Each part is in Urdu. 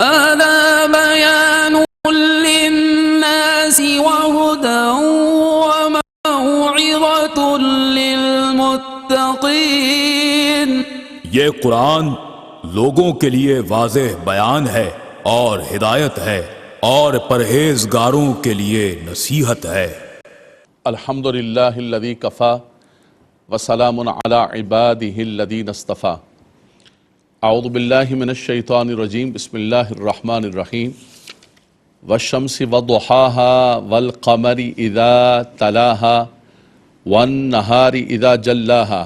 هذا بيان للناس وهدى وموعظة للمتقين۔ یہ قرآن لوگوں کے لیے واضح بیان ہے اور ہدایت ہے اور پرہیزگاروں کے لیے نصیحت ہے۔ الحمدللہ الذی کفا وسلام علی عبادہ الذین اصطفیٰ۔ اعوذ باللہ من الشیطان الرجیم، بسم اللہ الرحمن الرحیم۔ والشمس وضحاها والقمر اذا تلاها والنہار اذا جلاها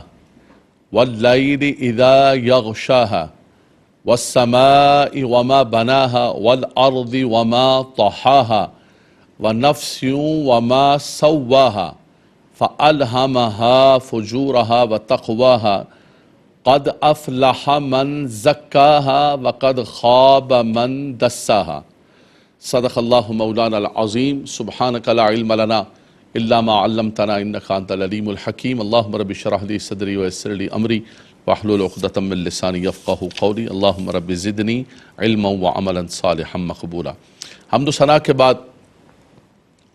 واللیل اذا یغشاها والسماء وما بناها والارض وما طحاها ونفس وما سواها فألهمها فجورها وتقواها قد افلح من زکاها وقد خاب من دساها۔ صدق اللہ مولانا العظیم۔ سبحانک لا علم لنا الا ما علمتنا انک انت العلیم الحکیم۔ اللہم رب اشرح لی صدری ویسر لی امری واحلل عقدۃ من لسانی یفقہوا قولی۔ اللہم رب زدنی علما وعملا صالحا مقبولا۔ حمد و ثنا کے بعد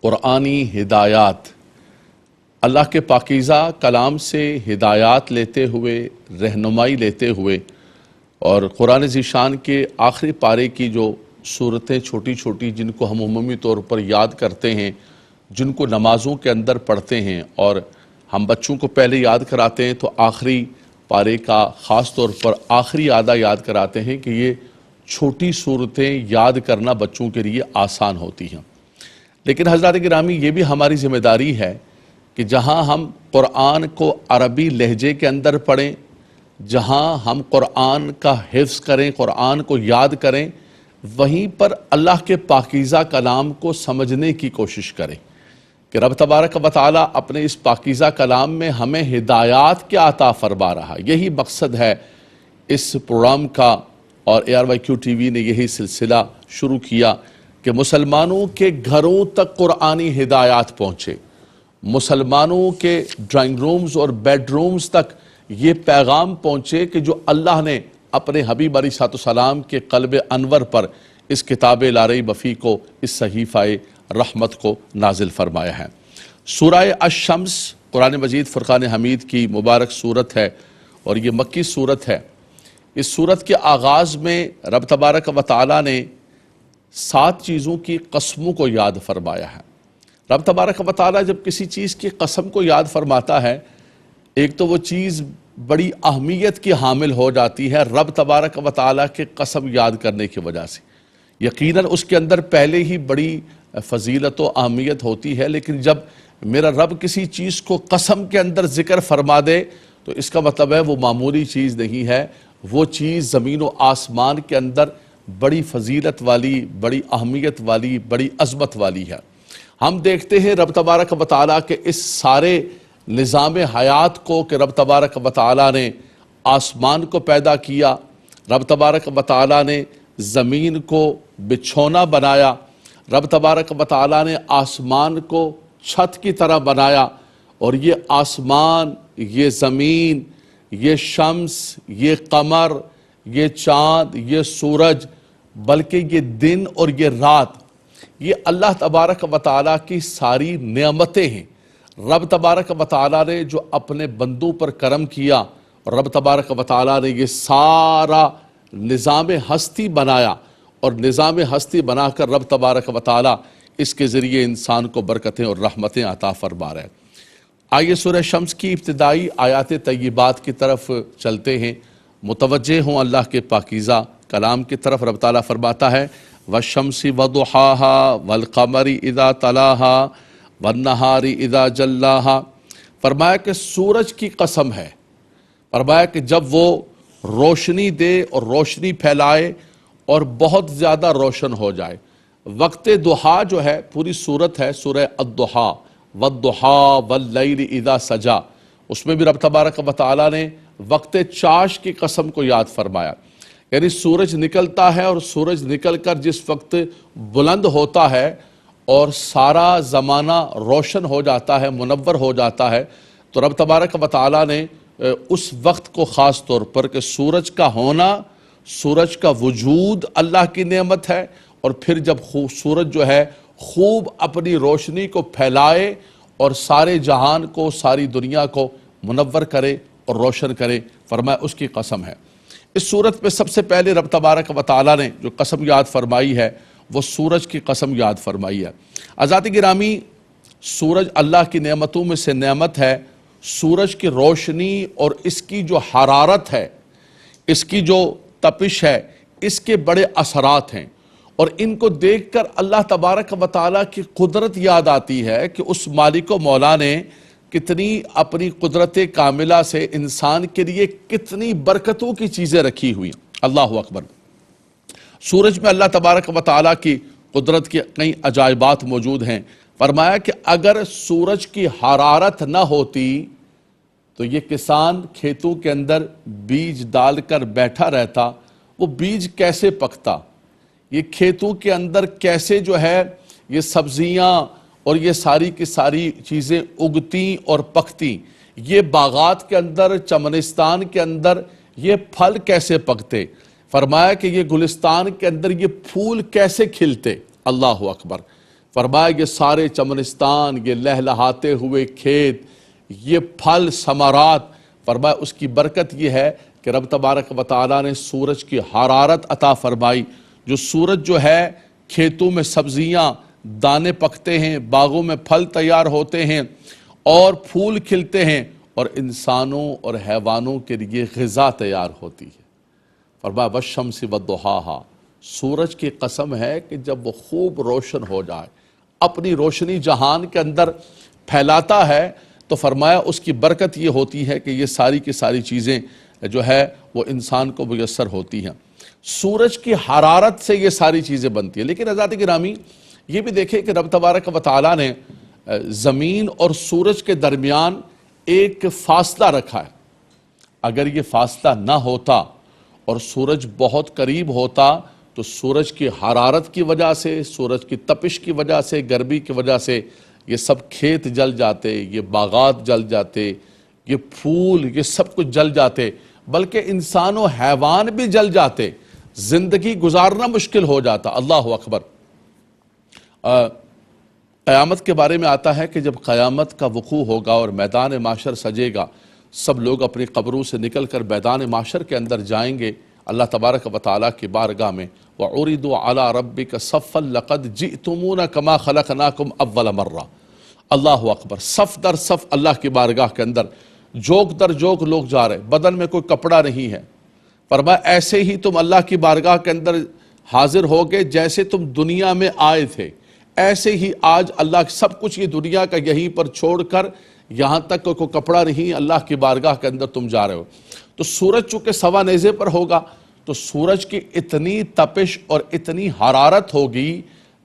قرآنی ہدایات، اللہ کے پاکیزہ کلام سے ہدایات لیتے ہوئے، رہنمائی لیتے ہوئے، اور قرآن ذیشان کے آخری پارے کی جو صورتیں چھوٹی چھوٹی جن کو ہم عمومی طور پر یاد کرتے ہیں، جن کو نمازوں کے اندر پڑھتے ہیں، اور ہم بچوں کو پہلے یاد کراتے ہیں تو آخری پارے کا خاص طور پر آخری آدھا یاد کراتے ہیں کہ یہ چھوٹی صورتیں یاد کرنا بچوں کے لیے آسان ہوتی ہیں۔ لیکن حضرات گرامی، یہ بھی ہماری ذمہ داری ہے کہ جہاں ہم قرآن کو عربی لہجے کے اندر پڑھیں، جہاں ہم قرآن کا حفظ کریں، قرآن کو یاد کریں، وہیں پر اللہ کے پاکیزہ کلام کو سمجھنے کی کوشش کریں کہ رب تبارک و تعالیٰ اپنے اس پاکیزہ کلام میں ہمیں ہدایات کیا عطا فرما رہا۔ یہی مقصد ہے اس پروگرام کا، اور ARYQ TV نے یہی سلسلہ شروع کیا کہ مسلمانوں کے گھروں تک قرآنی ہدایات پہنچے، مسلمانوں کے ڈرائنگ رومز اور بیڈ رومز تک یہ پیغام پہنچے کہ جو اللہ نے اپنے حبیب علیہ السلام کے قلب انور پر اس کتاب لا ریب فیہ کو، اس صحیفہ رحمت کو نازل فرمایا ہے۔ سورہ الشمس قرآن مجید فرقان حمید کی مبارک صورت ہے، اور یہ مکی صورت ہے۔ اس صورت کے آغاز میں رب تبارک و تعالیٰ نے 7 چیزوں کی قسموں کو یاد فرمایا ہے۔ رب تبارک و تعالیٰ جب کسی چیز کی قسم کو یاد فرماتا ہے، ایک تو وہ چیز بڑی اہمیت کی حامل ہو جاتی ہے رب تبارک و تعالیٰ کے قسم یاد کرنے کی وجہ سے۔ یقیناً اس کے اندر پہلے ہی بڑی فضیلت و اہمیت ہوتی ہے، لیکن جب میرا رب کسی چیز کو قسم کے اندر ذکر فرما دے تو اس کا مطلب ہے وہ معمولی چیز نہیں ہے، وہ چیز زمین و آسمان کے اندر بڑی فضیلت والی، بڑی اہمیت والی، بڑی عظمت والی ہے۔ ہم دیکھتے ہیں رب تبارک و تعالیٰ کے اس سارے نظام حیات کو کہ رب تبارک و تعالیٰ نے آسمان کو پیدا کیا، رب تبارک و تعالیٰ نے زمین کو بچھونا بنایا، رب تبارک و تعالیٰ نے آسمان کو چھت کی طرح بنایا، اور یہ آسمان، یہ زمین، یہ شمس، یہ قمر، یہ چاند، یہ سورج، بلکہ یہ دن اور یہ رات، یہ اللہ تبارک و تعالیٰ کی ساری نعمتیں ہیں۔ رب تبارک و تعالیٰ نے جو اپنے بندوں پر کرم کیا، رب تبارک و تعالیٰ نے یہ سارا نظام ہستی بنایا، اور نظام ہستی بنا کر رب تبارک و تعالیٰ اس کے ذریعے انسان کو برکتیں اور رحمتیں عطا فرما رہے ہیں۔ آئیے سورہ شمس کی ابتدائی آیات طیبات کی طرف چلتے ہیں، متوجہ ہوں اللہ کے پاکیزہ کلام کی طرف۔ رب تعالیٰ فرماتا ہے وَالشَّمْسِ وَضُحَاهَا وَالْقَمَرِ إِذَا تَلَاهَا وَالنَّهَارِ إِذَا جَلَّاهَا۔ فرمایا کہ سورج کی قسم ہے، فرمایا کہ جب وہ روشنی دے اور روشنی پھیلائے اور بہت زیادہ روشن ہو جائے۔ وقت دحا جو ہے، پوری صورت ہے سورہ الضحا، والضحا واللیل اذا سجا، اس میں بھی رب تبارک و تعالیٰ نے وقت چاش کی قسم کو یاد فرمایا۔ یعنی سورج نکلتا ہے، اور سورج نکل کر جس وقت بلند ہوتا ہے اور سارا زمانہ روشن ہو جاتا ہے، منور ہو جاتا ہے، تو رب تبارک و تعالیٰ نے اس وقت کو خاص طور پر کہ سورج کا ہونا سورج کا وجود اللہ کی نعمت ہے، اور پھر جب سورج جو ہے خوب اپنی روشنی کو پھیلائے اور سارے جہان کو، ساری دنیا کو منور کرے اور روشن کرے، فرمایا اس کی قسم ہے۔ اس صورت میں سب سے پہلے رب تبارک و تعالیٰ نے جو قسم یاد فرمائی ہے وہ سورج کی قسم یاد فرمائی ہے۔ حضرات گرامی، سورج اللہ کی نعمتوں میں سے نعمت ہے۔ سورج کی روشنی اور اس کی جو حرارت ہے، اس کی جو تپش ہے، اس کے بڑے اثرات ہیں، اور ان کو دیکھ کر اللہ تبارک و تعالیٰ کی قدرت یاد آتی ہے کہ اس مالک و مولا نے کتنی اپنی قدرت کاملہ سے انسان کے لیے کتنی برکتوں کی چیزیں رکھی ہوئی ہیں۔ اللہ اکبر۔ سورج میں اللہ تبارک و تعالیٰ کی قدرت کے کئی عجائبات موجود ہیں۔ فرمایا کہ اگر سورج کی حرارت نہ ہوتی تو یہ کسان کھیتوں کے اندر بیج ڈال کر بیٹھا رہتا، وہ بیج کیسے پکتا، یہ کھیتوں کے اندر کیسے جو ہے یہ سبزیاں اور یہ ساری کی ساری چیزیں اگتی اور پکتی، یہ باغات کے اندر، چمنستان کے اندر یہ پھل کیسے پکتے، فرمایا کہ یہ گلستان کے اندر یہ پھول کیسے کھلتے۔ اللہ اکبر۔ فرمایا یہ سارے چمنستان، یہ لہلہاتے ہوئے کھیت، یہ پھل ثمرات، فرمایا اس کی برکت یہ ہے کہ رب تبارک و تعالیٰ نے سورج کی حرارت عطا فرمائی۔ جو سورج جو ہے کھیتوں میں سبزیاں، دانے پکتے ہیں، باغوں میں پھل تیار ہوتے ہیں اور پھول کھلتے ہیں، اور انسانوں اور حیوانوں کے لیے غذا تیار ہوتی ہے۔ فرمایا والشمس والضحاہا، سورج کی قسم ہے کہ جب وہ خوب روشن ہو جائے، اپنی روشنی جہان کے اندر پھیلاتا ہے، تو فرمایا اس کی برکت یہ ہوتی ہے کہ یہ ساری کی ساری چیزیں جو ہے وہ انسان کو میسر ہوتی ہیں۔ سورج کی حرارت سے یہ ساری چیزیں بنتی ہیں۔ لیکن حضرات گرامی، یہ بھی دیکھیں کہ رب تبارک و تعالیٰ نے زمین اور سورج کے درمیان ایک فاصلہ رکھا ہے۔ اگر یہ فاصلہ نہ ہوتا اور سورج بہت قریب ہوتا تو سورج کی حرارت کی وجہ سے، سورج کی تپش کی وجہ سے، گرمی کی وجہ سے یہ سب کھیت جل جاتے، یہ باغات جل جاتے، یہ پھول، یہ سب کچھ جل جاتے، بلکہ انسان و حیوان بھی جل جاتے، زندگی گزارنا مشکل ہو جاتا۔ اللہ اکبر۔ قیامت کے بارے میں آتا ہے کہ جب قیامت کا وقوع ہوگا اور میدان محشر سجے گا، سب لوگ اپنی قبروں سے نکل کر میدان محشر کے اندر جائیں گے اللہ تبارک و تعالیٰ کی بارگاہ میں۔ وَعُرِضُوا عَلَىٰ رَبِّكَ صَفًّا لَقَدْ جِئْتُمُونَا كَمَا خَلَقْنَاكُمْ أَوَّلَ مَرَّةٍ۔ اللہ اکبر۔ صف در صف اللہ کی بارگاہ کے اندر جوک در جوک لوگ جا رہے، بدن میں کوئی کپڑا نہیں ہے۔ فرمایا ایسے ہی تم اللہ کی بارگاہ کے اندر حاضر ہوگے جیسے تم دنیا میں آئے تھے، ایسے ہی آج اللہ سب کچھ یہ دنیا کا یہیں پر چھوڑ کر یہاں تک کوئی کپڑا نہیں، اللہ کی بارگاہ کے اندر تم جا رہے ہو۔ تو سورج چونکہ سوا نیزے پر ہوگا تو سورج کی اتنی تپش اور اتنی حرارت ہوگی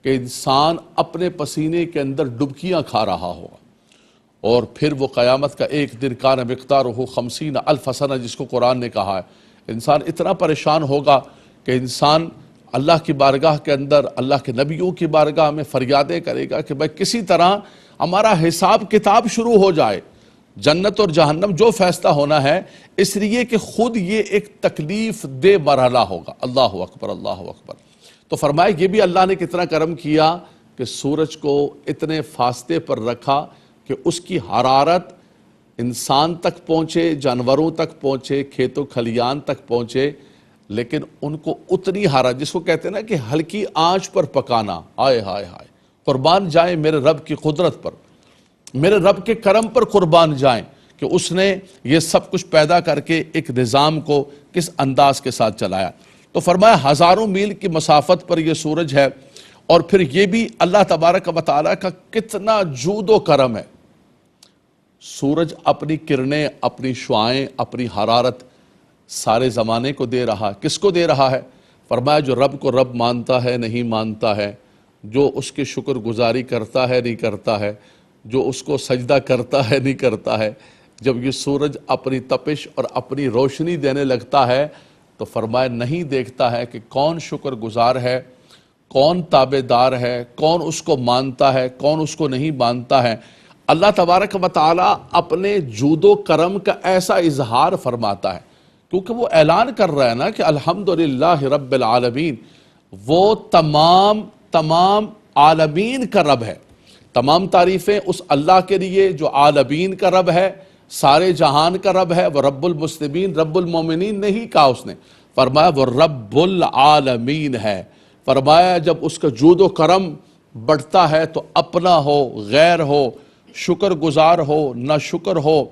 کہ انسان اپنے پسینے کے اندر ڈبکیاں کھا رہا ہوگا۔ اور پھر وہ قیامت کا ایک دن کان مقدارہ 50,000 سنہ جس کو قرآن نے کہا ہے، انسان اتنا پریشان ہوگا کہ انسان اللہ کی بارگاہ کے اندر، اللہ کے نبیوں کی بارگاہ میں فریادیں کرے گا کہ بھائی کسی طرح ہمارا حساب کتاب شروع ہو جائے، جنت اور جہنم جو فیصلہ ہونا ہے، اس لیے کہ خود یہ ایک تکلیف دہ مرحلہ ہوگا۔ اللہ اکبر، اللہ اکبر۔ تو فرمائے یہ بھی اللہ نے کتنا کرم کیا کہ سورج کو اتنے فاصلے پر رکھا کہ اس کی حرارت انسان تک پہنچے، جانوروں تک پہنچے، کھیتوں کھلیان تک پہنچے، لیکن ان کو اتنی حرارت، جس کو کہتے ہیں نا کہ ہلکی آنچ پر پکانا، آئے ہائے ہائے، قربان جائیں میرے رب کی قدرت پر، میرے رب کے کرم پر قربان جائیں کہ اس نے یہ سب کچھ پیدا کر کے ایک نظام کو کس انداز کے ساتھ چلایا۔ تو فرمایا ہزاروں میل کی مسافت پر یہ سورج ہے، اور پھر یہ بھی اللہ تبارک و تعالیٰ کا کتنا جود و کرم ہے۔ سورج اپنی کرنیں، اپنی شعاعیں، اپنی حرارت سارے زمانے کو دے رہا ہے۔ کس کو دے رہا ہے؟ فرمایا جو رب کو رب مانتا ہے نہیں مانتا ہے، جو اس کی شکر گزاری کرتا ہے نہیں کرتا ہے، جو اس کو سجدہ کرتا ہے نہیں کرتا ہے۔ جب یہ سورج اپنی تپش اور اپنی روشنی دینے لگتا ہے تو فرمایا نہیں دیکھتا ہے کہ کون شکر گزار ہے، کون تابع دار ہے، کون اس کو مانتا ہے، کون اس کو نہیں مانتا ہے۔ اللہ تبارک و تعالیٰ اپنے جود و کرم کا ایسا اظہار فرماتا ہے کیونکہ وہ اعلان کر رہا ہے نا کہ الحمدللہ رب العالمین، وہ تمام عالمین کا رب ہے۔ تمام تعریفیں اس اللہ کے لیے جو عالمین کا رب ہے، سارے جہان کا رب ہے، وہ رب المسلمین رب المومنین نہیں کہا اس نے، فرمایا وہ رب العالمین ہے۔ فرمایا جب اس کا جود و کرم بڑھتا ہے تو اپنا ہو، غیر ہو، شکر گزار ہو، نہ شکر ہو،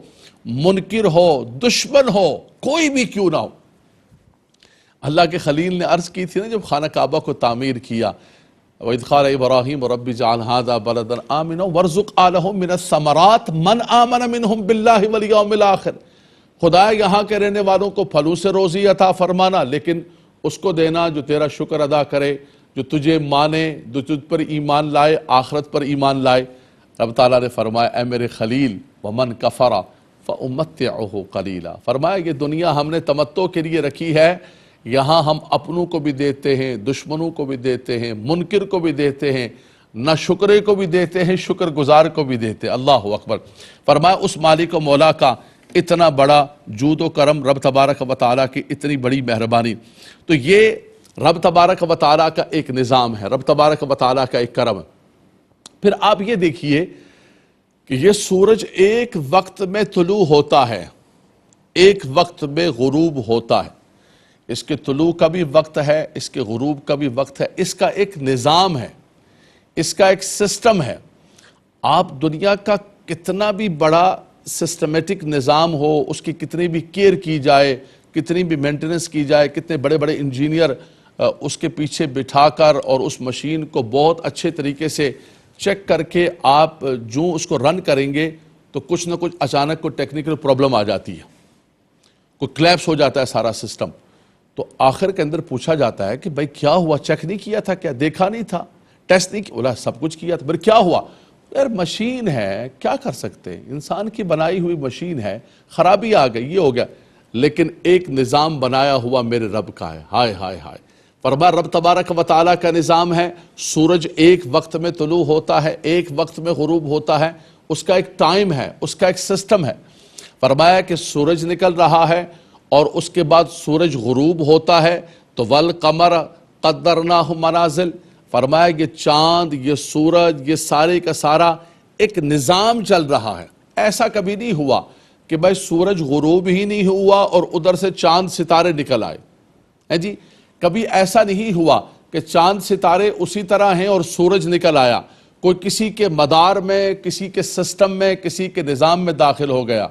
منکر ہو، دشمن ہو، کوئی بھی کیوں نہ ہو۔ اللہ کے خلیل نے عرض کی تھی نا جب خانہ کعبہ کو تعمیر کیا، وَإِذْ قَالَ إِبْرَاهِيمُ رَبِّ اجْعَلْ هَٰذَا بَلَدًا آمِنًا وَارْزُقْ أَهْلَهُ مِنَ الثَّمَرَاتِ مَنْ آمَنَ مِنْهُمْ بِاللَّهِ وَالْيَوْمِ الْآخِرِ۔ خدایا یہاں کے رہنے والوں کو پھلوں سے روزی عطا فرمانا، لیکن اس کو دینا جو تیرا شکر ادا کرے، جو تجھے مانے، جو تجھ پر ایمان لائے، آخرت پر ایمان لائے۔ رب تعالیٰ نے فرمایا اے میرے خلیل وَمَنْ كَفَرَ فَأُمَتِّعُهُ قَلِيلًا، فرمایا یہ دنیا ہم نے تمتع کے لیے رکھی ہے، یہاں ہم اپنوں کو بھی دیتے ہیں، دشمنوں کو بھی دیتے ہیں، منکر کو بھی دیتے ہیں، نہ شکرے کو بھی دیتے ہیں، شکر گزار کو بھی دیتے ہیں۔ اللہ اکبر۔ فرمایا اس مالک و مولا کا اتنا بڑا جود و کرم، رب تبارک و تعالیٰ کی اتنی بڑی مہربانی۔ تو یہ رب تبارک و تعالیٰ کا ایک نظام ہے، رب تبارک و تعالیٰ کا ایک کرم ہے۔ پھر آپ یہ دیکھیے کہ یہ سورج ایک وقت میں طلوع ہوتا ہے، ایک وقت میں غروب ہوتا ہے۔ اس کے طلوع کا بھی وقت ہے، اس کے غروب کا بھی وقت ہے، اس کا ایک نظام ہے، اس کا ایک سسٹم ہے۔ آپ دنیا کا کتنا بھی بڑا سسٹمیٹک نظام ہو، اس کی کتنی بھی کیئر کی جائے، کتنی بھی مینٹیننس کی جائے، کتنے بڑے بڑے انجینئر اس کے پیچھے بٹھا کر اور اس مشین کو بہت اچھے طریقے سے چیک کر کے آپ جو اس کو رن کریں گے تو کچھ نہ کچھ اچانک کوئی ٹیکنیکل پرابلم آ جاتی ہے، کوئی کلیپس ہو جاتا ہے سارا سسٹم۔ تو آخر کے اندر پوچھا جاتا ہے کہ بھائی کیا ہوا، چیک نہیں کیا تھا کیا، دیکھا نہیں تھا، ٹیسٹ نہیں کیا؟ بولا سب کچھ کیا تھا، پھر کیا ہوا؟ یار مشین ہے، کیا کر سکتے ہیں، انسان کی بنائی ہوئی مشین ہے، خرابی آ گئی، یہ ہو گیا، لیکن ایک نظام بنایا ہوا میرے رب کا ہے۔ ہائے ہائے ہائے، فرمایا رب تبارک و تعالیٰ کا نظام ہے، سورج ایک وقت میں طلوع ہوتا ہے، ایک وقت میں غروب ہوتا ہے، اس کا ایک ٹائم ہے، اس کا ایک سسٹم ہے۔ فرمایا کہ سورج نکل رہا ہے اور اس کے بعد سورج غروب ہوتا ہے تو وَالْقَمَرَ قَدَّرْنَاهُ مَنَازِلَ، فرمایا یہ چاند، یہ سورج، یہ سارے کا سارا ایک نظام چل رہا ہے۔ ایسا کبھی نہیں ہوا کہ بھائی سورج غروب ہی نہیں ہوا اور ادھر سے چاند ستارے نکل آئے، جی کبھی ایسا نہیں ہوا کہ چاند ستارے اسی طرح ہیں اور سورج نکل آیا، کوئی کسی کے مدار میں، کسی کے سسٹم میں، کسی کے نظام میں داخل ہو گیا۔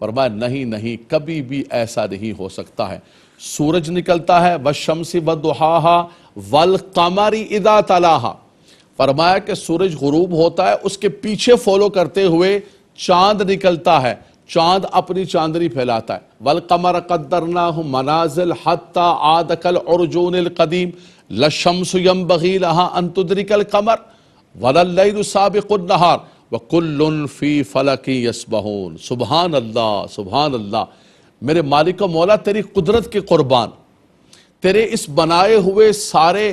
فرمایا نہیں، کبھی بھی ایسا نہیں ہو سکتا ہے۔ سورج نکلتا ہے وَالشَّمْسِ وَضُحَاهَا وَالْقَمَرِ إِذَا تَلَاهَا، فرمایا کہ سورج غروب ہوتا ہے، اس کے پیچھے فالو کرتے ہوئے چاند نکلتا ہے، چاند اپنی چاندنی پھیلاتا ہے۔ وَالْقَمَرَ قَدَّرْنَاهُ مَنَازِلَ حَتَّى عَادَ كَالْعُرْجُونِ الْقَدِيمِ لَا الشَّمْسُ يَنبَغِي لَهَا أَن تُدْرِكَ الْقَمَرَ وَلَا اللَّيْلُ سَابِقُ النَّهَارِ وَكُلٌّ فِي فَلَكٍ يَسْبَحُونَ۔ سبحان اللہ، سبحان اللہ، میرے مالک و مولا تیری قدرت کے قربان، تیرے اس بنائے ہوئے سارے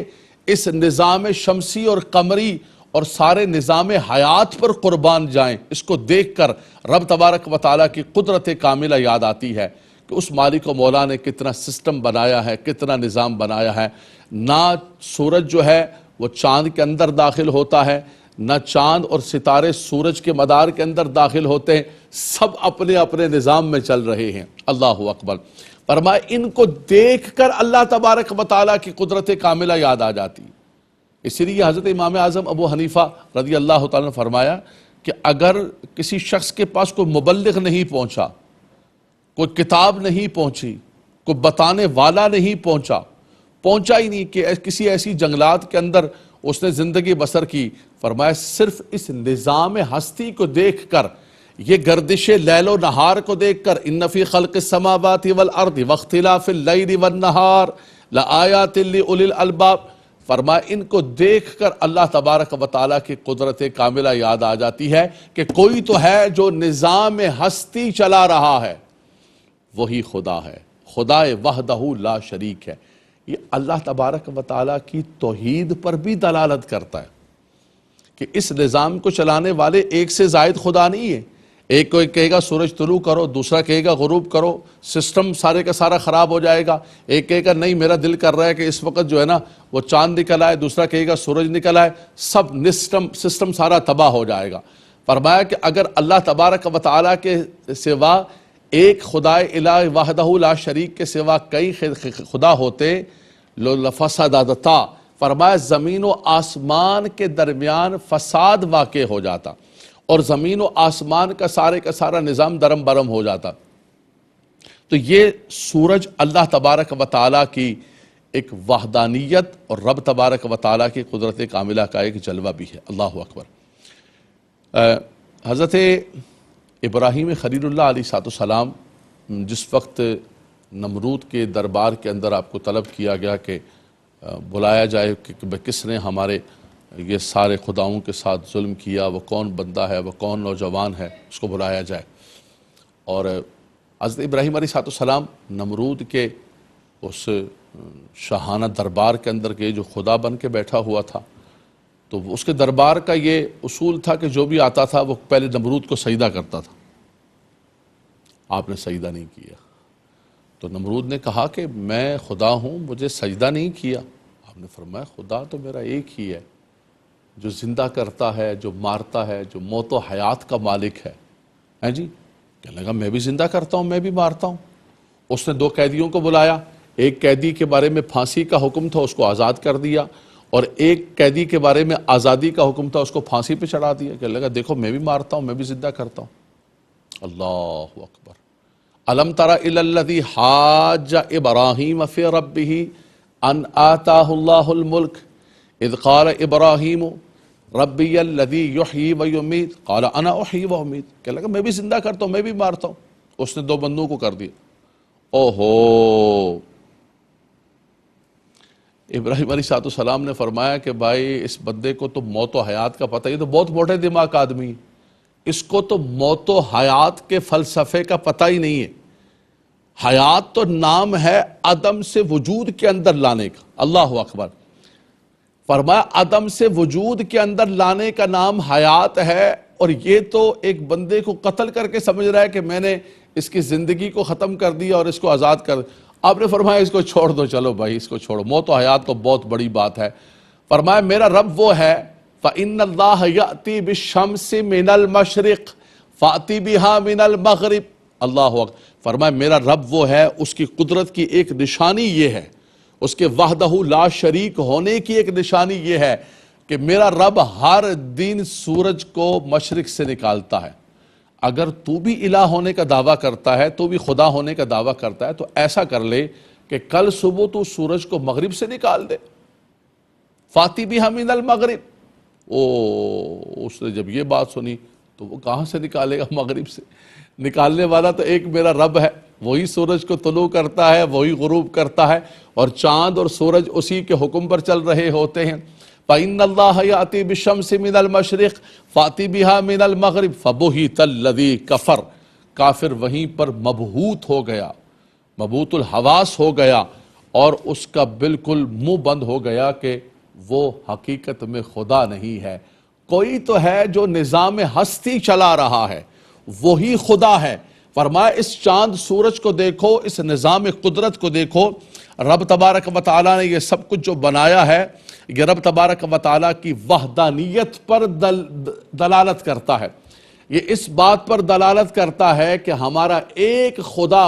اس نظام شمسی اور قمری اور سارے نظام حیات پر قربان جائیں۔ اس کو دیکھ کر رب تبارک و تعالیٰ کی قدرت کاملہ یاد آتی ہے کہ اس مالک و مولا نے کتنا سسٹم بنایا ہے، کتنا نظام بنایا ہے۔ نہ سورج جو ہے وہ چاند کے اندر داخل ہوتا ہے، نہ چاند اور ستارے سورج کے مدار کے اندر داخل ہوتے ہیں، سب اپنے اپنے نظام میں چل رہے ہیں۔ اللہ اکبر۔ فرمایا ان کو دیکھ کر اللہ تبارک و تعالیٰ کی قدرت کاملہ یاد آ جاتی۔ اسی لیے حضرت امام اعظم ابو حنیفہ رضی اللہ تعالیٰ نے فرمایا کہ اگر کسی شخص کے پاس کوئی مبلغ نہیں پہنچا، کوئی کتاب نہیں پہنچی، کوئی بتانے والا نہیں پہنچا ہی نہیں، کہ کسی ایسی جنگلات کے اندر اس نے زندگی بسر کی، فرمایا صرف اس نظام ہستی کو دیکھ کر، یہ گردش لیل و نہار کو دیکھ کر، ان فی خلق السماوات والارض واختلاف اللیل والنہار لآیات لأولی الالباب، فرمایا ان کو دیکھ کر اللہ تبارک و تعالیٰ کی قدرت کاملہ یاد آ جاتی ہے کہ کوئی تو ہے جو نظام ہستی چلا رہا ہے، وہی خدا ہے، خدا وحدہ لا شریک ہے۔ یہ اللہ تبارک و تعالیٰ کی توحید پر بھی دلالت کرتا ہے کہ اس نظام کو چلانے والے ایک سے زائد خدا نہیں ہے، ایک کوئی کہے گا سورج طلوع کرو، دوسرا کہے گا غروب کرو، سسٹم سارے کا سارا خراب ہو جائے گا. ایک کہے گا نہیں میرا دل کر رہا ہے کہ اس وقت جو ہے نا وہ چاند نکل آئے، دوسرا کہے گا سورج نکل آئے، سب سسٹم سارا تباہ ہو جائے گا. فرمایا کہ اگر اللہ تبارک و تعالیٰ کے سوا ایک خدا الہ وحدہ لا شریک کے سوا کئی خدا ہوتے لفسدتا، فرمایا زمین و آسمان کے درمیان فساد واقع ہو جاتا اور زمین و آسمان کا سارا نظام درم برم ہو جاتا. تو یہ سورج اللہ تبارک و تعالیٰ کی ایک وحدانیت اور رب تبارک و تعالیٰ کی قدرت کاملہ کا ایک جلوہ بھی ہے. اللہ اکبر. حضرت ابراہیم خلیل اللہ علیہ السلام جس وقت نمرود کے دربار کے اندر آپ کو طلب کیا گیا کہ بلایا جائے کہ کس نے ہمارے یہ سارے خداؤں کے ساتھ ظلم کیا، وہ کون بندہ ہے، وہ کون نوجوان ہے، اس کو بلایا جائے. اور حضرت ابراہیم علیہ السلام نمرود کے اس شاہانہ دربار کے اندر کے جو خدا بن کے بیٹھا ہوا تھا، تو اس کے دربار کا یہ اصول تھا کہ جو بھی آتا تھا وہ پہلے نمرود کو سجدہ کرتا تھا. آپ نے سجدہ نہیں کیا تو نمرود نے کہا کہ میں خدا ہوں، مجھے سجدہ نہیں کیا. آپ نے فرمایا خدا تو میرا ایک ہی ہے جو زندہ کرتا ہے، جو مارتا ہے، جو موت و حیات کا مالک ہے. ہیں جی؟ کہنے لگا میں بھی زندہ کرتا ہوں، میں بھی مارتا ہوں. اس نے 2 قیدیوں کو بلایا، ایک قیدی کے بارے میں پھانسی کا حکم تھا، اس کو آزاد کر دیا، اور ایک قیدی کے بارے میں آزادی کا حکم تھا، اس کو پھانسی پہ چڑھا دیا. کہنے لگا دیکھو میں بھی مارتا ہوں، میں بھی زندہ کرتا ہوں. اللہ اکبر. الم تر الی الذی حاج ابراہیم فی ربہ ان آتاہ اللہ الملک اذ قال ابراہیم ربی الذی یحیی و یمیت قال انا احیی و امیت. کہنے لگا میں بھی زندہ کرتا ہوں، میں بھی مارتا ہوں. اس نے 2 بندوں کو کر دیا. اوہو. ابراہیم علیہ السلام نے فرمایا کہ بھائی اس بندے کو تو موت و حیات کا پتہ، یہ تو بہت موٹے دماغ کا آدمی ہے، اس کو تو موت و حیات کے فلسفے کا پتہ ہی نہیں ہے. حیات تو نام ہے عدم سے وجود کے اندر لانے کا. اللہ اکبر. فرمایا عدم سے وجود کے اندر لانے کا نام حیات ہے، اور یہ تو ایک بندے کو قتل کر کے سمجھ رہا ہے کہ میں نے اس کی زندگی کو ختم کر دیا اور اس کو آزاد کر دیا. آپ نے فرمایا اس کو چھوڑ دو، چلو بھائی اس کو چھوڑو، موت و حیات تو بہت بڑی بات ہے. فرمایا میرا رب وہ ہے فَإِنَّ اللَّهَ يَأْتِي بِالشَّمْسِ مِنَ الْمَشْرِقِ فَأْتِي بِهَا مِنَ الْمَغْرِبِ. اللہ اکبر. فرمایا میرا رب وہ ہے، اس کی قدرت کی ایک نشانی یہ ہے، اس کے وحدہ لا شریک ہونے کی ایک نشانی یہ ہے کہ میرا رب ہر دن سورج کو مشرق سے نکالتا ہے. اگر تو بھی الہ ہونے کا دعویٰ کرتا ہے، تو بھی خدا ہونے کا دعویٰ کرتا ہے، تو ایسا کر لے کہ کل صبح تو سورج کو مغرب سے نکال دے. فاتی بہا من المغرب. اس نے جب یہ بات سنی تو وہ کہاں سے نکالے گا مغرب سے؟ نکالنے والا تو ایک میرا رب ہے، وہی سورج کو طلوع کرتا ہے، وہی غروب کرتا ہے، اور چاند اور سورج اسی کے حکم پر چل رہے ہوتے ہیں. فَإِنَّ اللَّهَ يَأْتِي بِالشَّمْسِ مِنَ الْمَشْرِقِ فَأْتِي بِهَا مِنَ الْمَغْرِبِ فَبُهِتَ الَّذِي كَفَرَ. کافر وہیں پر مبہوت ہو گیا، مبہوت الحواس ہو گیا، اور اس کا بالکل منہ بند ہو گیا کہ وہ حقیقت میں خدا نہیں ہے. کوئی تو ہے جو نظام ہستی چلا رہا ہے، وہی خدا ہے. فرمایا اس چاند سورج کو دیکھو، اس نظام قدرت کو دیکھو. رب تبارک و تعالیٰ نے یہ سب کچھ جو بنایا ہے، یہ رب تبارک و تعالیٰ کی وحدانیت پر دلالت کرتا ہے. یہ اس بات پر دلالت کرتا ہے کہ ہمارا ایک خدا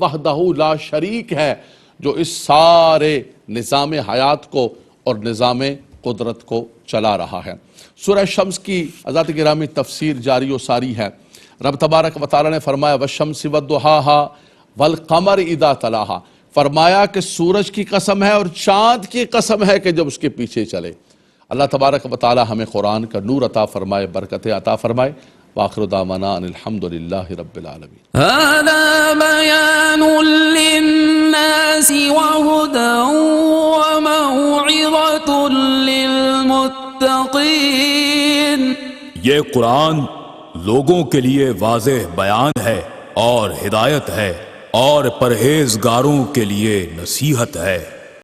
وحدہ لا شریک ہے، جو اس سارے نظام حیات کو اور نظام قدرت کو چلا رہا ہے. سورہ شمس کی حضرات گرامی تفسیر جاری و ساری ہے. رب تبارک و تعالیٰ نے فرمایا وَالشَّمْسِ وَالضُّحَاهَا وَالْقَمَرِ إِذَا تَلَاهَا. فرمایا کہ سورج کی قسم ہے اور چاند کی قسم ہے کہ جب اس کے پیچھے چلے. اللہ تبارک و تعالیٰ ہمیں قرآن کا نور عطا فرمائے، برکتیں عطا فرمائے. وآخر دعوانا ان الحمدللہ رب العالمین. هذا بيان للناس وهدى وموعظة للمتقين. یہ قرآن لوگوں کے لیے واضح بیان ہے اور ہدایت ہے، اور پرہیزگاروں کے لیے نصیحت ہے.